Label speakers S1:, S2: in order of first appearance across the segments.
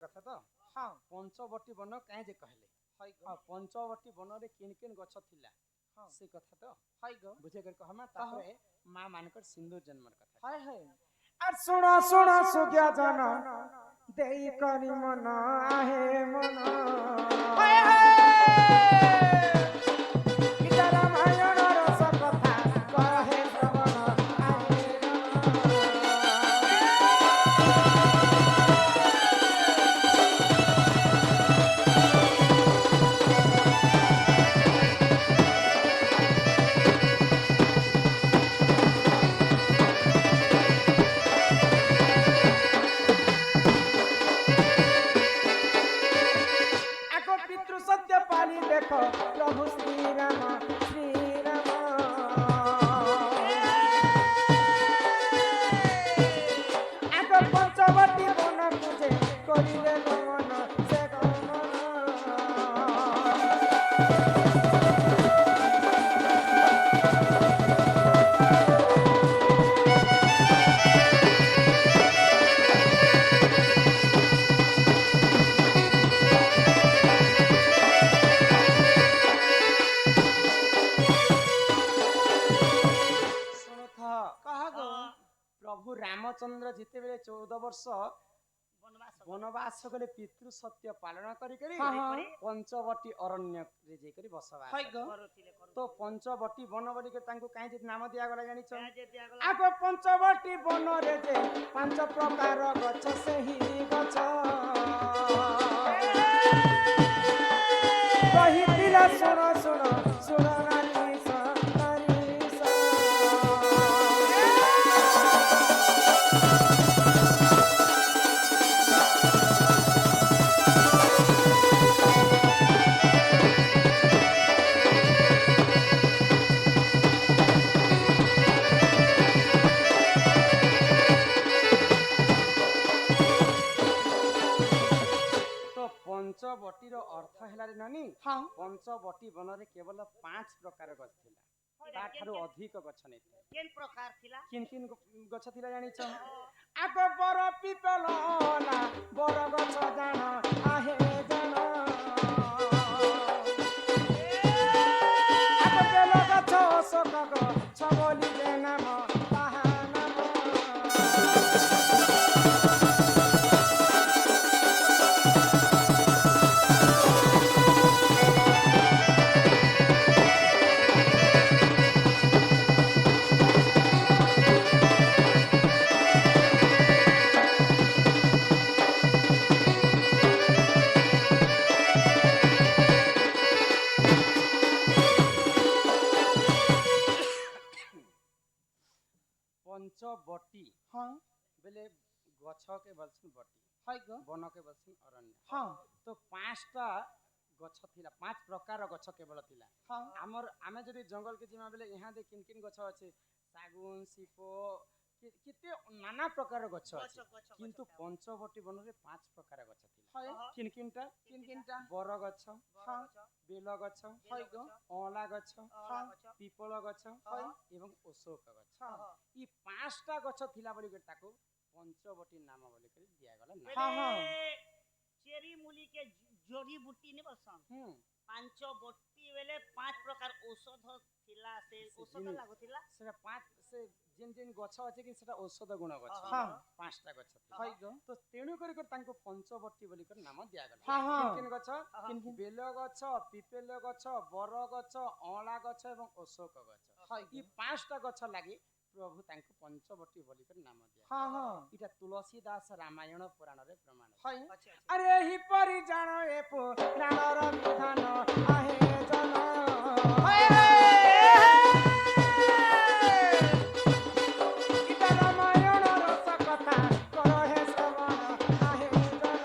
S1: कथा तो हाँ पंचवटी वन कहीं जे कहले हाँ पंचवटी वन रे किन किन गछ थिला हाँ से कथा तो हाय गो बुझे कर कहमा तापरे मां मानकर सिंदूर जन्मर कथा हाय हाय আর শুনো শুনো সুজ্ঞা জানা দেই করি মন আহে মন হায় হায় গীতা রামায়ণ রস কথা কহে শ্রবণ আহে देखो प्रभु श्री राम आग पंचवटी बन पूजे करिले गमन से गमन प्रभु रामचंद्र जिते बेले 14 वर्ष वनवास गले पितृ सत्य पालन करी पंचवटी अरण्य रे जे करी बसवास तो पंचवटी वन बोली के तांको काहे जे नाम दिया गला जानि छ आगो पंचवटी वन रे जे पांच प्रकार गछ सेही गछ कहि दिला सुनो सुनो सुनो नानी पंचवटीर अर्थ हैला रे नानी हां पंचवटी वन रे केवल 5 प्रकार गछ थिला ताठारु अधिक गछ नै केन प्रकार थिला किन गछ थिला जानि छ आग बर पिपल ना बर गछ जान आहे जान आग बेल गछ अशोक गछ बोली जे नाम ताहा पंचवटी हाँ बेले गछ के बलसन बटी हाय गो वन के बलसन अरण्य हाँ तो 5टा गछ थिला 5 प्रकार गछ केवल थिला हाँ हमर आमे जदी जंगल के जिमा बेले यहां दे किन किन गछ अछि सागुन सीपो किते नाना प्रकार गछ अछि किंतु पंचवटी वन रे 5 प्रकार गछ थिला हाय किनकिनटा बर गछ हाँ बेल गछ हाय गो ओला गछ हाँ पीपल गछ हाय एवं अशोक गछ ई 5टा गछ थिला बोली के ताको पंचवटी नाम बोली के दिया गला हां हां
S2: चेरी मूली के जड़ी बूटी ने बसन पंचवटी बेले 5 प्रकार औषध थिला से औषध लागो थिला
S1: से 5 से जिन जिन गछ अछि कि सेटा औषध गुण गछ हां 5टा गछ हाय गो तो तेणु करी कर तांको पंचवटी बोली कर नाम दिया गला हां किन गछ किन बेल गछ पिपेल गछ बर गछ ओला गछ एवं अशोक गछ हाय ई 5टा गछ लागि प्रभु तांको पंचवटी बोली कर नाम दिया हां हां इटा तुलसीदास रामायण पुराण रे प्रमाण हाय अरे ही परि जानो ए पुराण र विधान आहे जन हाय गीता रामायण रस कथा कहे श्रवण आहे जन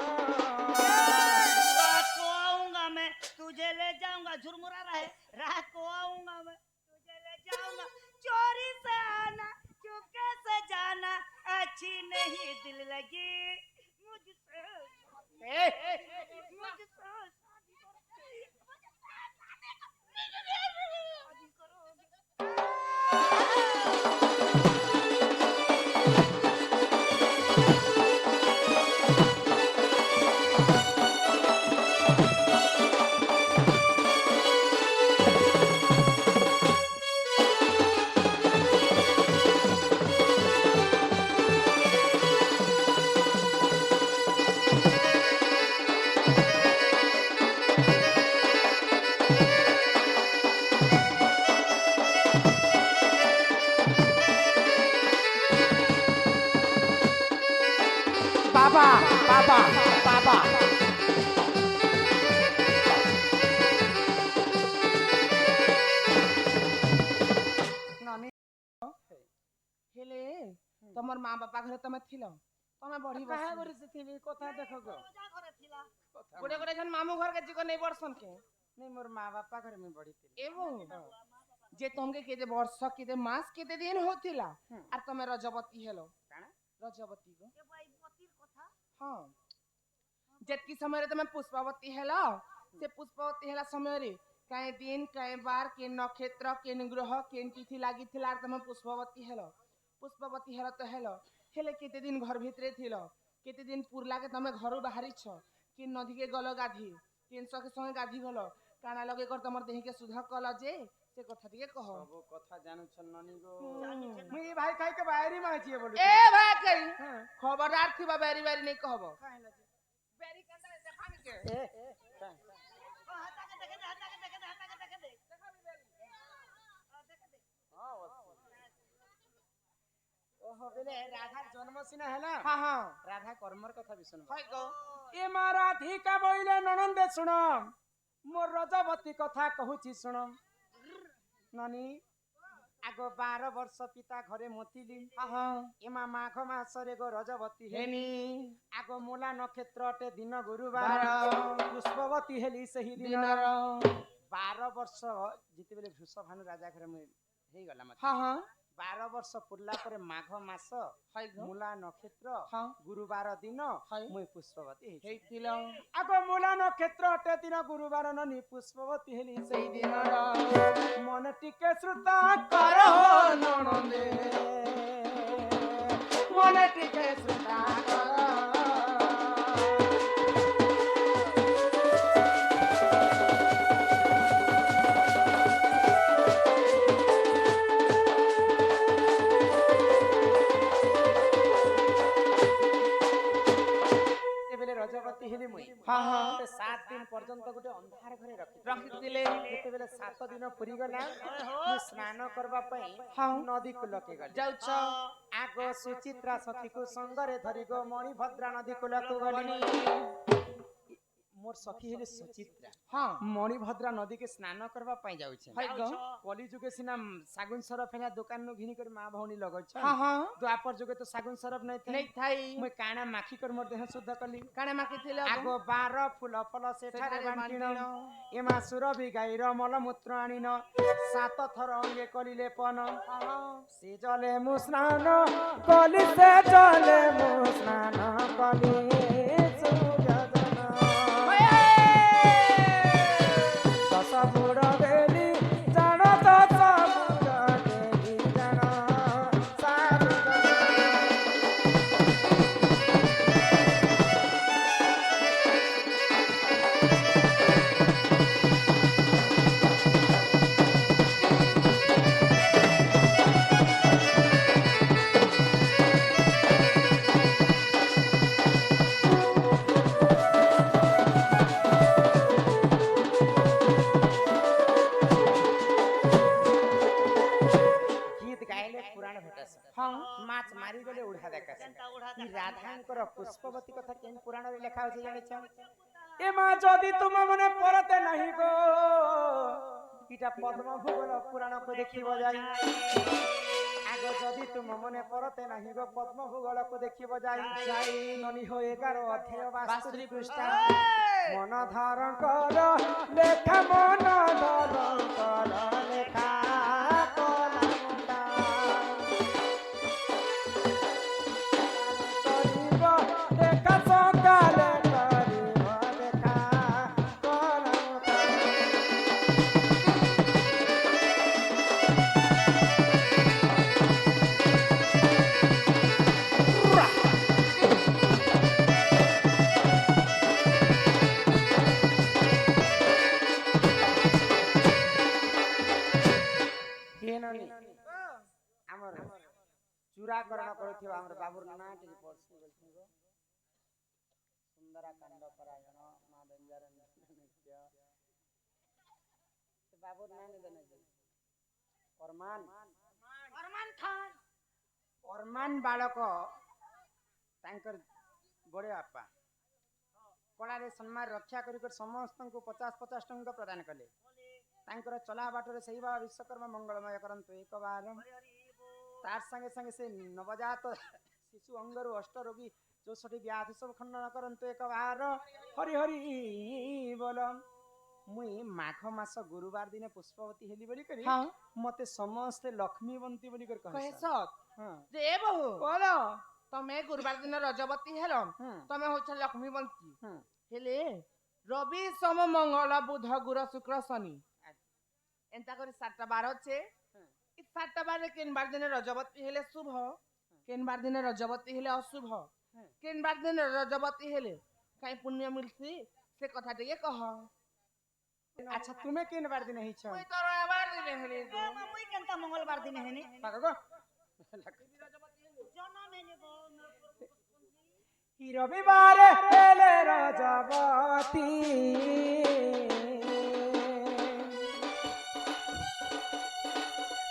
S2: रात को आऊंगा मैं तुझे ले जाऊंगा झुरमुरा रहे रात को आऊंगा मैं तुझे ले जाऊंगा चोरी से आना चुपके से जाना अच्छी नहीं दिल लगी मुझसे
S1: বাবা বাবা বাবা
S3: নানি হেলে তোমার মা বাপা ঘরে তুমি থিল তুমি বড়ি
S1: কাহা
S3: বসি
S1: করে ଥିଲି কথা দেখো গো
S2: রোজা ঘরে ଥିଲା
S1: কথা
S3: গোটে গোটে জন মামু ঘর কে জিগো নেই বর্ষন কে
S1: নেই মোর মা বাপা ঘরে মুই বড়িଥିଲି
S3: এবং যে তোমাকে কেতে বর্ষ কেতে মাস কেতে দিন হতিলা
S1: হুম।
S3: আর তুমি রজবতী হেলো
S1: কাଣା
S3: রজবতী গো
S2: ଏ ଭାଇ ପତିର କଥା
S3: हाँ ଯେତିକି ସମୟରେ ତମେ ପୁଷ୍ପାବତୀ ହେଲ ସେ ପୁଷ୍ପାବତୀ ହେଲା ସମୟରେ କାଏ ଦିନ କାଏ ବାର କେନ୍ ନକ୍ଷତ୍ର କେନ୍ ଗ୍ରହ କେନ୍ ତିଥି ଲାଗିଥିଲା ଆର୍ ତମେ ପୁଷ୍ପାବତୀ ହେଲ ପୁଷ୍ପାବତୀ ହେଲ ତ ହେଲ ହେଲେ କେତେ ଦିନ ଘର ଭିତରେ ଥିଲ କେତେ ଦିନ ପୁରଲାକେ ତମେ ଘରୁ ବାହାରିଛ କେନ୍ ନଦୀକେ ଗଲ ଗାଧି କେନ୍ ସଖେ ସଙ୍ଗେ ଗାଧି ଗଲ କାଣା ଲଗେ କର ତମର ଦେହିକେ ସୁଧ କଲ ଯେ ସେ କଥା ଟିକେ କହ
S1: ସବୁ କଥା ଜାଣୁଛ ନନି ଗো
S2: ଜାଣୁଛେ ନା।
S1: ମୁଇ ଭାଇ ଖାଇକେ ବାହାରି ମାଛିଏ ବୋଲୁ
S3: ଏ ଭାଇ କଇ ଖବରଦାର ଥିବା ବାରି ବାରି ନେଇ कहब ବେରି କେନ୍ତା ଦେଖାନି କେ
S1: ଏ
S2: ଓ ହାତାକେ ଦେଖେ ଦେ ହାତାକେ ଦେଖେ ଦେ ହାତାକେ ଦେଖେ ଦେ ଓ ଦେଖେ ଦେ
S1: ଓହୋ ବେଲେ ରାଧା ଜନ୍ମ ସିନା ହେଲା
S3: हाँ हाँ
S1: রাধা কর্মর কথা বি শুনবা
S3: হয় গো
S1: এ মা রাধিকা বইলে ননন্দে শুণ মোর রজবতী কথা কহুছি শুণ ননি আগ 12 বর্ষ পিতা ঘরে মতিলি
S3: हाँ हाँ
S1: এমা মাঘ মাসরে গো রজবতী হেলি
S3: হেনি
S1: আগ মূলা নক্ষত্রটে দিন গুরুবার
S3: বার
S1: পুষ্পবতী হেলি সেই দিন
S3: দিনর
S1: 12 বর্ষ যেতেবেলে বৃষভানু রাজা ঘরে মুই হেইগলা মতে
S3: हाँ हाँ
S1: 12 বর্ষ পুরলা পরে মাঘ মাস
S3: হয় গো
S1: মূলা নক্ষত্র
S3: हाँ
S1: গুরুবার দিন
S3: হয়
S1: মুই পুষ্পবতী হেইছি
S3: ହେଇଥିଲ
S1: আগ মূলা নক্ষত্র অটে দিন গুরুবার ননি পুষ্পবতী হেলি সেই
S3: ସେଇ
S1: দিন
S3: ଦିନର
S1: মন টিকে শ্রুতা কর ননন্দে মন টিকে শ্রুতা কর এবেলে রজবতী হেলি মুই
S3: हाँ हाँ
S1: 7 দিন পর্যন্ত গোটে অন্ধার ঘরে রাখি
S3: ରଖିଥିଲେ
S1: যেତେବେଳେ 7 ଦିନ ପୁରି ଗଲା ମୁଁ ସ୍ନାନ କରିବା ପାଇଁ
S3: ହଁ
S1: ନଦୀ କୂଳକେ ଗଲି
S3: ଯାଉଛ
S1: ଆଗ ସୁଚିତ୍ରା ସଖୀକୁ ସଙ୍ଗରେ ଧରି ଗୋ ମଣିଭଦ୍ରା ନଦୀ କୂଳକୁ ଗଲି মোর সখী হেলে সুচিত্রা
S3: ହଁ
S1: মণিভদ্রা নদীকে স্নান করবা পাই যাউছে
S3: হয় গো
S1: কলি যুগে সিনা সাগুন সরফ হেনা দোকান নু ঘিনি করে মা ভউনি লগাউছ
S3: ହଁ ହଁ
S1: দ্বাপর যুগে তো সাগুন সরফ নাই থাই
S3: ନେଇ ଥାଇ
S1: মুই কাଣା মাখি কর মোর দেহ শুদ্ধ কলি
S3: କାଣା ମାକିଥିଲେ
S1: আগ 12 ফুল ফল সেঠারে বান্টিন এমা সুরভি গাইর মলমূত্র আনিন 7 থর অঙ্গে কলিলে পন সে জলে মু স্নান কলি সে জলে মু স্নান কলি সুজদন দশ বুড় বেলি জান দশ বুড় বেলি জান সাধু গীত গাইলে পুরাণ ভেটাছে
S3: ହଁ
S1: মাছ মারি গলে উড়া দেখাছে
S2: କେନ୍ତା ଉଡ଼ା
S1: ই
S2: ଦେଖା
S1: রাধাঙ্কর পুষ্পবতী কথা কেন পুরাণরে লেখা আছে জানিছ এ মা যদি তুম মনে পড়তে নাহি গো ইটা পদ্ম ভূগোল পুরাণকে দেখিব যাই আগ যদি তুম মনে পড়তে নাহি গো পদ্ম ভূগোলকে দেখিব যাই যাই ননি হো 11 অধ্যায় বাস্তুরি পৃষ্ঠা মন ধারণ কর লেখা মন ধারণ কর লেখা কলমটা করিব দেখা সকালে করিব দেখা কলমটা ଚୂରାକରଣ କରୁଥିବା ଆମର ବାବୁର ନାଁ ଟିକେ ପଢସି ବୋଲଛି ଗो ସୁନ୍ଦରା କାଣ୍ଡ ପରାୟଣ ମା ବେଞ୍ଜାର ନୃତ୍ୟ ସେ ବାବୁର ନାଁ ନେ ଦେନେ ଅରମାନ
S2: अरमान खान
S1: ଅରମାନ ବାଳକ ତାଙ୍କର ବଡ ବାପା କଳାରେ ସମ୍ମାନ ରକ୍ଷା କରି ସମସ୍ତଙ୍କୁ 50-50 ଟଙ୍କା ପ୍ରଦାନ କଲେ ତାଙ୍କର ଚଲା ବାଟରେ ସେଇ ବା ବିଶ୍ୱକର୍ମା ମଙ୍ଗଳମୟ କରନ୍ତୁ ଏକ ବାର ତାର ସାଙ୍ଗେ ସାଙ୍ଗେ ସେ ନବଜାତ ଶିଶୁ ଅଙ୍ଗରୁ ଅଷ୍ଟ ରୋଗୀ 64 ବ୍ୟାଧି ସବୁ ଖଣ୍ଡନ କରନ୍ତୁ ଏକ ବାର ହରି ହରି ବୋଲ ମୁଇଁ ମାଘ ମାସ ଗୁରୁବାର ଦିନେ ପୁଷ୍ପବତୀ ହେଲି ବୋଲି କରି
S3: हाँ
S1: ମତେ ସମସ୍ତେ ଲକ୍ଷ୍ମୀବନ୍ତୀ ବୋଲି କରି
S3: कहे
S1: କହେ
S3: सत
S1: ହଁ
S3: जे ए बहु
S1: ବୋଲ
S3: तमे गुरुवार दिन रजवती हेलो
S1: ହୁଁ
S3: तमे होछ लक्ष्मीवंती
S1: ହୁଁ
S3: हेले रवि सोम मंगल बुध गुरु शुक्र शनि एंता करे 7टा बार छे इ 7टा बार रे केन बार दिन रजवती हेले शुभ केन बार दिन रजवती हेले अशुभ केन बार दिन रजवती हेले काई पुण्य मिलसी से कथा टिके कह
S1: अच्छा तुम्हें केन बार दिन हिछ
S3: कोई तो बार दिन हेले
S2: मुई केनता मंगलवार दिन है ने
S1: पागो
S2: जन्म है ने गो
S1: इ रविवार हेले रजवती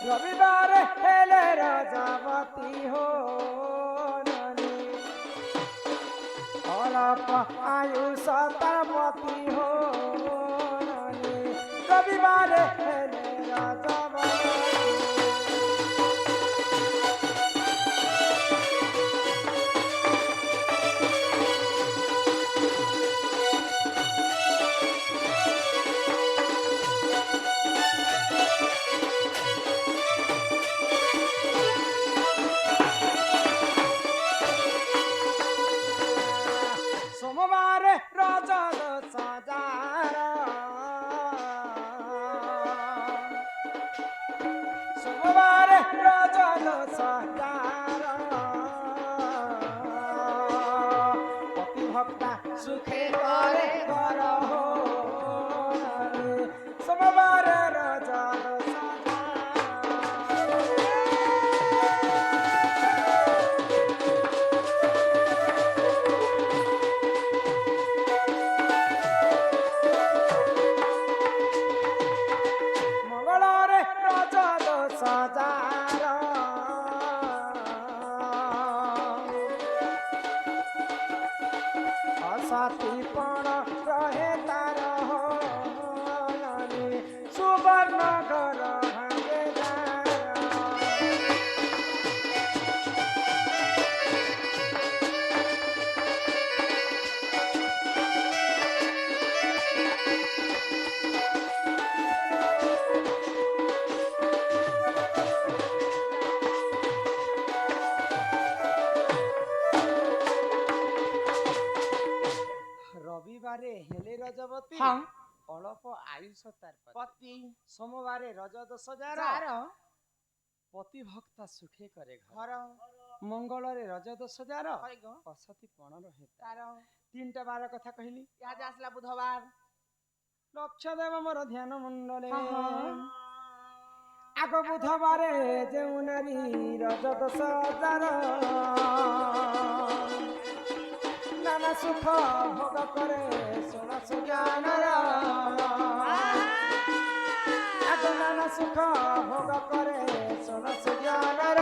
S1: रविवार हेले रजवती हो नानी अलप आयुष तरपति हो नानी रविवार हेले रजवती सोमवार रजत सजार सोमवार रजत सजार पति भक्ता सुखे करे घर हो सोमवार रजत मंगलरे रजत सजार असाती पण रहे तार हो नानी सुवर्ण घर भांगे रविवारे हेले रजवती
S3: हाँ
S1: अलप आयुष तार
S3: पति
S1: सोमवारे रजत सजार
S3: जार
S1: पति भक्ता सुखे करे घर
S3: घर
S1: मंगलरे रजत सजार
S3: हरि गो
S1: असती पण रहे
S3: तार
S1: तीनटा बार कथा कहली
S3: याद आसला बुधवार
S1: लक्ष्य देव मोर ध्यान मंडले
S3: हाँ, हाँ।
S1: आग बुधबारे जेउ नारी रजत सजार नाना सुख भोग करे सोना सुजानर आग नाना सुख भोग करे सोना सुजानर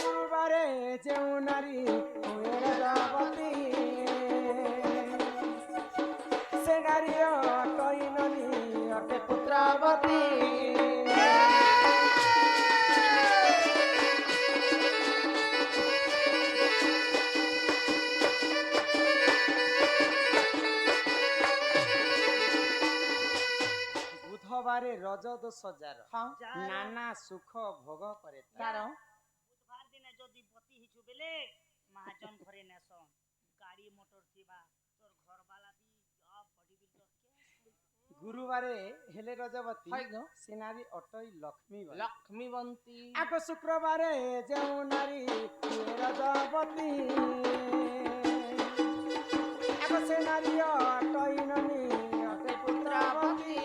S1: गुरुबारे जेउ नारी हुए रजवती से नारी कई नदी अटे पुत्रावती बुधबारे रजत सजार
S3: हाँ
S1: नाना सुख भोग करे
S3: तार
S2: बुधवार दिन जदी पति हिछु बेले महाजन घरे नेसन गाड़ी मोटर थिबा तोर घर वाला भी अब बड़ी बिल्डर के
S1: गुरुबारे हेले रजवती
S3: हरि गो
S1: से नारी अटई लक्ष्मी बने।
S3: लक्ष्मीवंती
S1: आग शुक्रबारे जेउ नारी हुए रजवती ଦେଖ ସେ ନାରୀ ଅଟଇନନି ଅଟେ ପୁତ୍ରବତୀ।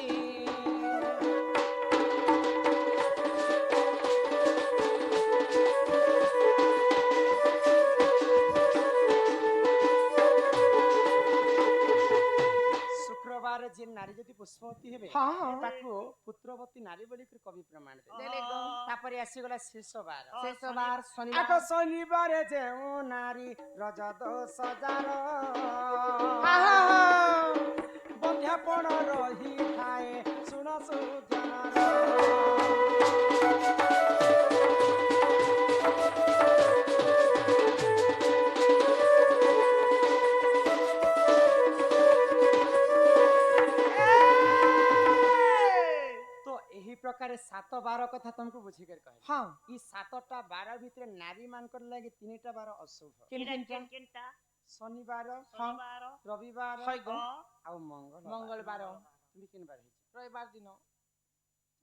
S1: শুক্রবার যে নারী যদি পুষ্পবতী হেবে
S3: ହଁ
S1: ତାକୁ ପୁତ୍ରବତୀ ନାରୀ ବୋଲି କବି ପ୍ରମାଣ ଦେଲେ।
S3: ଦେଲେ ଗ
S1: ତାପରେ ଆସିଗଲା ଶେଷବାର।
S3: ଶେଷ ବାର
S1: ଆଗ
S3: ଶନିବାର
S1: ଶନିବାର ଯେଉଁ ନାରୀ ରଜ ଦୋଷଜାର ବନ୍ଧ୍ୟାପଣ ରହିଥାଏ ଶୁଣ ସୁଜ୍ଞାନର। তো ଏହି ପ୍ରକାର 7 ବାର କଥା ତମକୁ ବୁଝିକରି କହିଲି।
S3: ହଁ
S1: ଇ 7ଟା ବାର ଭିତରେ ନାରୀ ମାନଙ୍କର ଲାଗି 3ଟା ବାର ଅଶୁଭ।
S2: କେନ୍ଟା
S1: ଶନିବାର,
S2: ଶନିବାର
S1: ରବିବାର
S3: হয় গো
S1: ଆଉ ମଙ୍ଗଳବାର।
S3: ମଙ୍ଗଳବାର
S1: তুমি କେନ୍ ବାର ହେଇଛି?
S3: ରବିବାର ଦିନ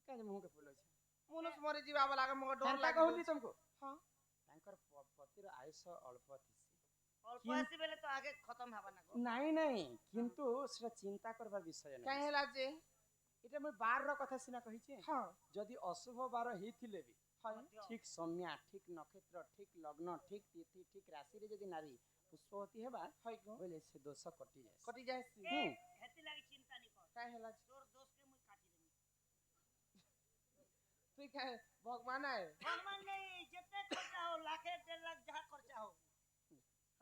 S1: କାଇଁ ମୁହଁକେ ଫୁଲ ଅଛି?
S3: ମନୁଷ ମରି ଯିବା ବାଲା ମଗ ଡର
S1: କେନ୍ତା
S3: ଲାଗି
S1: କହିଲି ତମକୁ?
S3: ହଁ
S1: ତାଙ୍କର ପତିର ଆୟୁଷ ଅଳ୍ପ ଥିସି।
S2: ଅଳ୍ପ আসি বেলে তো আগে খতম হবা না গো।
S1: ନାଇଁ ନାଇଁ କିନ୍ତୁ ସେଟା ଚିନ୍ତା করবার ବିଷୟ
S3: କାଇଁ
S1: ନାହିଁ।
S3: ହେଲା ଯେ
S1: এটা ମୁଁ ବାରର କଥା ସିନା କହିଛି।
S3: ହଁ
S1: ଯଦି ଅଶୁଭ ବାର ହେଇଥିଲେ ବି
S3: হয়
S1: ଠିକ ସମୟା, ଠିକ ନକ୍ଷତ୍ର, ଠିକ ଲଗ୍ନ, ଠିକ ତିଥି, ଠିକ ରାଶିରେ ଯଦି ନାରୀ ପୁଷ୍ପବତୀ ହେବା
S3: হয় গো
S1: ବୋଇଲେ ସେ ଦୋଷ କଟି ଯାଏ।
S3: কটি যাইছি
S2: এ হেতি লাগি চিন্তা নি কর।
S3: কাই হেলা
S2: তোর দোষকে মুই কাটি দেবি।
S3: তুই কাই ভগবান আয়
S2: ভগবান নেই যেতে খরচা হো লাখে 1.5 লাখ যাহা খরচা হো।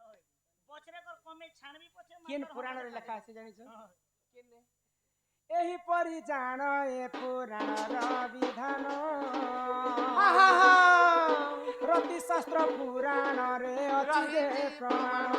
S2: হয় বছরে কর কমে ছানবি পছে
S1: କେନ୍ ପୁରାଣରେ ଲେଖା ଅଛି ଜାଣିଛ?
S3: কেনে
S1: ଏହିପରି ଜାଣ ଏ ପୁରାଣର ବିଧାନ ରତି ଶାସ୍ତ୍ର ପୁରାଣରେ ଅଛି ଯେ ପ୍ରମାଣ।